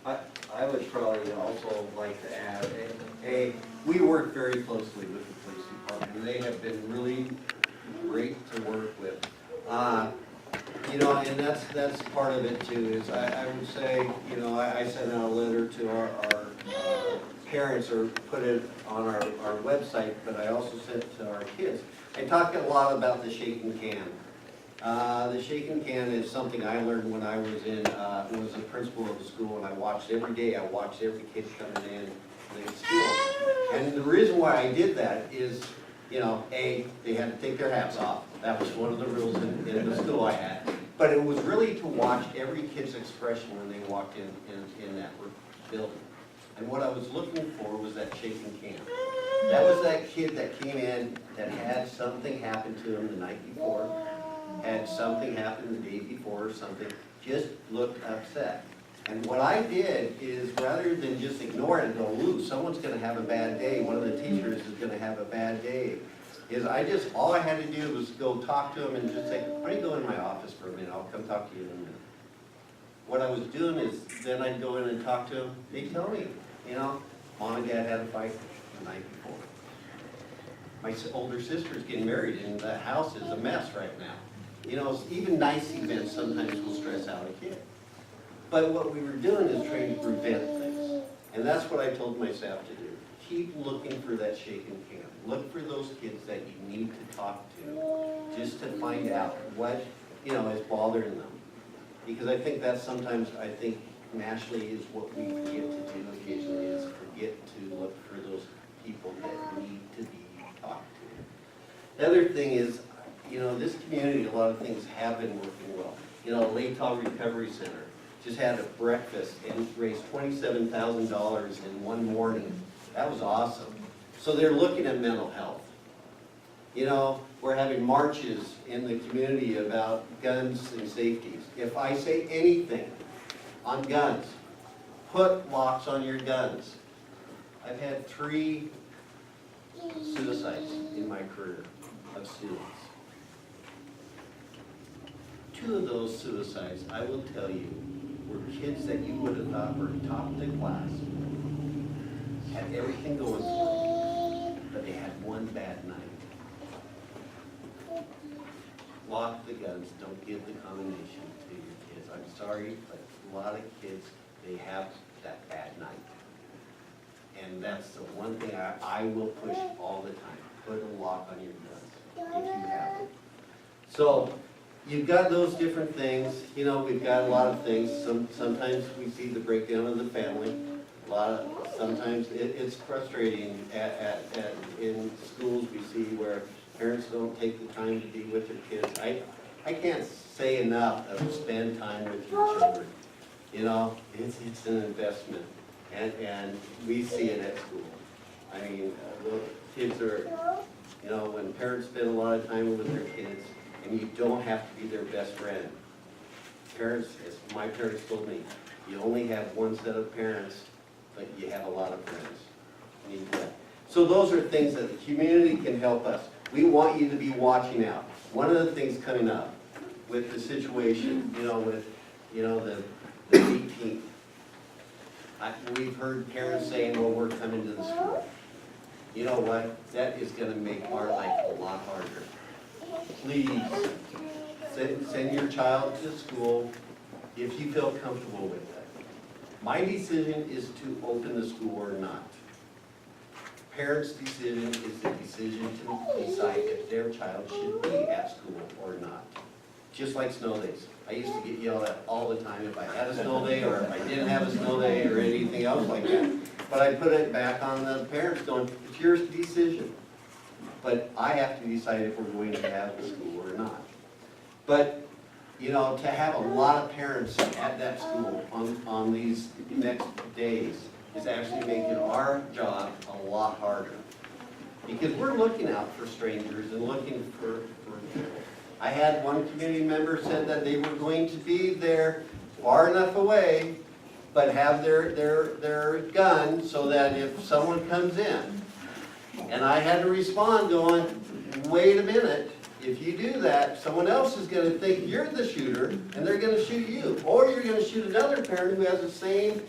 I would probably also like to add, we work very closely with the police department, and they have been really great to work with. And that's part of it too, is I would say, I sent out a letter to our parents, or put it on our website, but I also sent it to our kids. I talk a lot about the shake and can. The shake and can is something I learned when I was a principal of the school, and I watched every day. I watched every kid coming in to the school. And the reason why I did that is, they had to take their hats off. That was one of the rules in the school I had. But it was really to watch every kid's expression when they walked in that building. And what I was looking for was that shake and can. That was that kid that came in that had something happen to him the night before, had something happen the day before or something, just looked upset. And what I did is, rather than just ignore it and go, ooh, someone's gonna have a bad day, one of the teachers is gonna have a bad day, is all I had to do was go talk to him and just say, why don't you go in my office for a minute, I'll come talk to you in a minute. What I was doing is, then I'd go in and talk to him, they tell me, Mom and Dad had a fight the night before. My older sister's getting married and the house is a mess right now. Even nice events sometimes will stress out a kid. But what we were doing is trying to prevent things. And that's what I told my staff to do. Keep looking for that shake and can. Look for those kids that you need to talk to, just to find out what, is bothering them. Because I think that's sometimes, nationally is what we forget to do occasionally, is forget to look for those people that need to be talked to. The other thing is, this community, a lot of things have been working well. Latah Recovery Center just had a breakfast and raised $27,000 in one morning. That was awesome. So they're looking at mental health. We're having marches in the community about guns and safeties. If I say anything on guns, put locks on your guns. I've had 3 suicides in my career of students. 2 of those suicides, I will tell you, were kids that you would have thought were top of the class, had everything going for them, but they had one bad night. Lock the guns, don't give the combination to your kids. I'm sorry, but a lot of kids, they have that bad night. And that's the one thing I will push all the time. Put a lock on your guns if you have them. So, you've got those different things. We've got a lot of things. Sometimes we see the breakdown of the family. Sometimes it's frustrating in schools we see where parents don't take the time to be with their kids. I can't say enough of spend time with your children. It's an investment, and we see it at school. The kids are, when parents spend a lot of time with their kids, and you don't have to be their best friend. Parents, as my parents told me, you only have one set of parents, but you have a lot of friends. So those are things that the community can help us. We want you to be watching out. One of the things coming up with the situation, with the 18th, we've heard parents saying, well, we're coming to the school. You know what? That is going to make our life a lot harder. Please, send your child to school if you feel comfortable with that. My decision is to open the school or not. Parents' decision is the decision to decide if their child should be at school or not. Just like snow days. I used to get yelled at all the time if I had a snow day or if I didn't have a snow day or anything else like that. But I put it back on the parents going, it's your decision. But I have to decide if we're going to have the school or not. But, to have a lot of parents at that school on these next days is actually making our job a lot harder. Because we're looking out for strangers and looking for people. I had one community member said that they were going to be there far enough away, but have their gun so that if someone comes in, and I had to respond going, wait a minute, if you do that, someone else is going to think you're the shooter, and they're going to shoot you. Or you're going to shoot another parent who has the same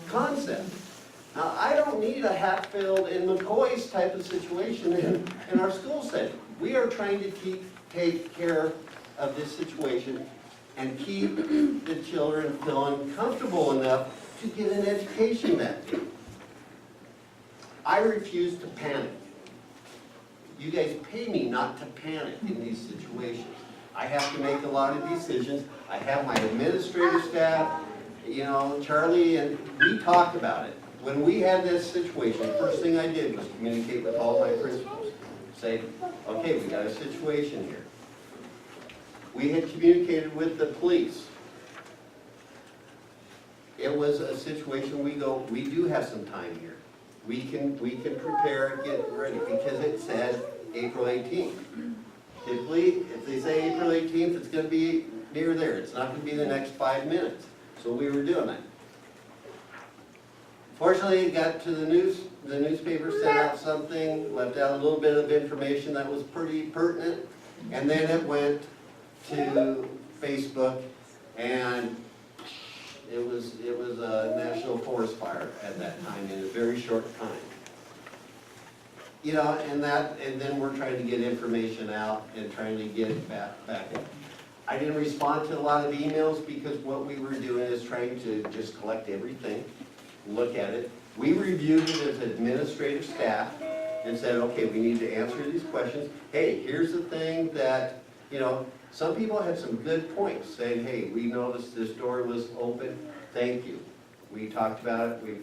concept. Now, I don't need a Hatfield and McCoy's type of situation in our school setting. We are trying to take care of this situation and keep the children feeling comfortable enough to get an education that day. I refuse to panic. You guys pay me not to panic in these situations. I have to make a lot of decisions. I have my administrative staff, you know, Charlie, and we talked about it. When we had this situation, the first thing I did was communicate with all my principals. Say, okay, we got a situation here. We had communicated with the police. It was a situation we do have some time here. We can prepare and get ready because it said April 18th. Typically, if they say April 18th, it's going to be near there. It's not going to be the next 5 minutes. So we were doing that. Fortunately, it got to the news. The newspaper sent out something, left out a little bit of information that was pretty pertinent, and then it went to Facebook, and it was a national forest fire at that time in a very short time. You know, and then we're trying to get information out and trying to get it back up. I didn't respond to a lot of emails because what we were doing is trying to just collect everything, look at it. We reviewed it as administrative staff and said, okay, we need to answer these questions. Hey, here's the thing that, you know, some people had some good points saying, hey, we noticed this door was open, thank you. We talked about it, we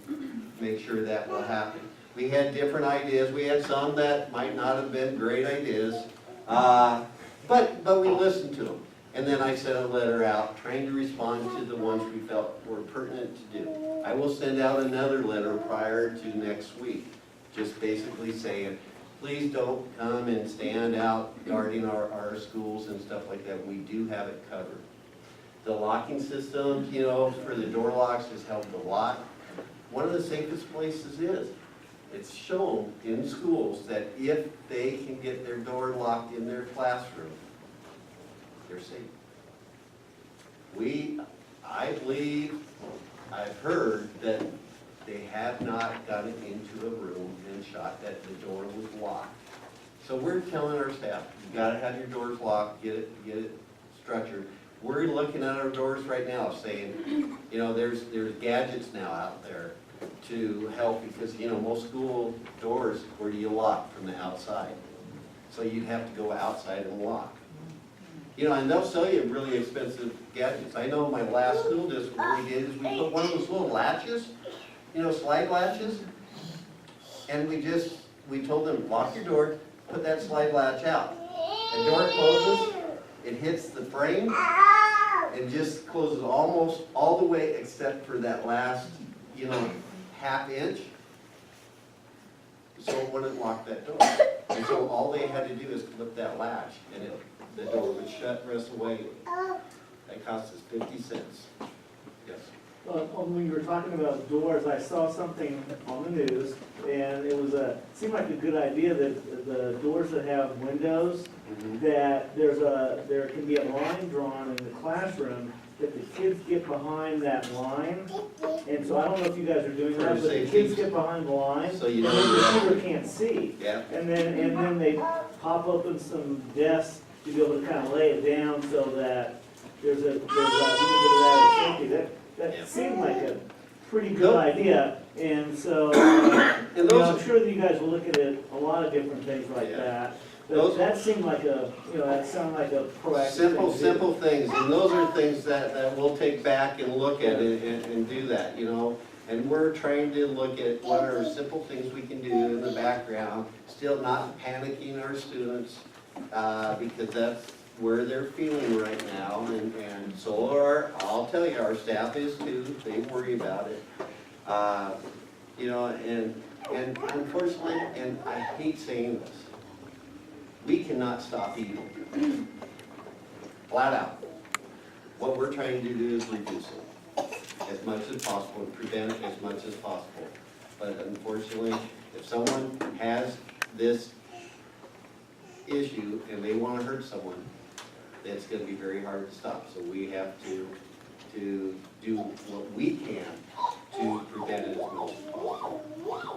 make sure that will happen. We had different ideas, we had some that might not have been great ideas, but we listened to them. And then I sent a letter out trying to respond to the ones we felt were pertinent to do. I will send out another letter prior to next week, just basically saying, please don't come and stand out guarding our schools and stuff like that. We do have it covered. The locking system, you know, for the door locks has helped a lot. One of the safest places is, it's shown in schools that if they can get their door locked in their classroom, they're safe. I believe, I've heard that they have not gotten into a room and shot that the door was locked. So we're telling our staff, you gotta have your doors locked, get it structured. We're looking at our doors right now saying, you know, there's gadgets now out there to help because, you know, most school doors, where do you lock? From the outside. So you'd have to go outside and lock. You know, and they'll sell you really expensive gadgets. I know my last school district, what we did is we put one of those little latches, you know, slide latches, and we told them, lock your door, put that slide latch out. The door closes, it hits the frame, it just closes almost all the way except for that last, you know, half inch. So it wouldn't lock that door. And so all they had to do is flip that latch, and the door would shut rest away. That cost us 50 cents. Yes. When you were talking about doors, I saw something on the news, and it seemed like a good idea that the doors that have windows, that there can be a line drawn in the classroom that the kids get behind that line. And so I don't know if you guys are doing that, but the kids get behind the line, So you and know then the shooter can't see. Yeah. And then they pop open some desks to be able to kind of lay it down so that there's a little bit of that safety. That seemed like a pretty good idea, and so, And those I'm sure that you guys will look at it, a lot of different things like that. But that seemed like that sounded like a proactive thing. Simple things, and those are things that we'll take back and look at it and do that, you know. And we're trying to look at what are simple things we can do in the background, still not panicking our students, because that's where they're feeling right now, and so I'll tell you, our staff is too, they worry about it. You know, and unfortunately, and I hate saying this, we cannot stop evil. Flat out. What we're trying to do is reduce it as much as possible, prevent it as much as possible. But unfortunately, if someone has this issue and they want to hurt someone, it's going to be very hard to stop. So we have to do what we can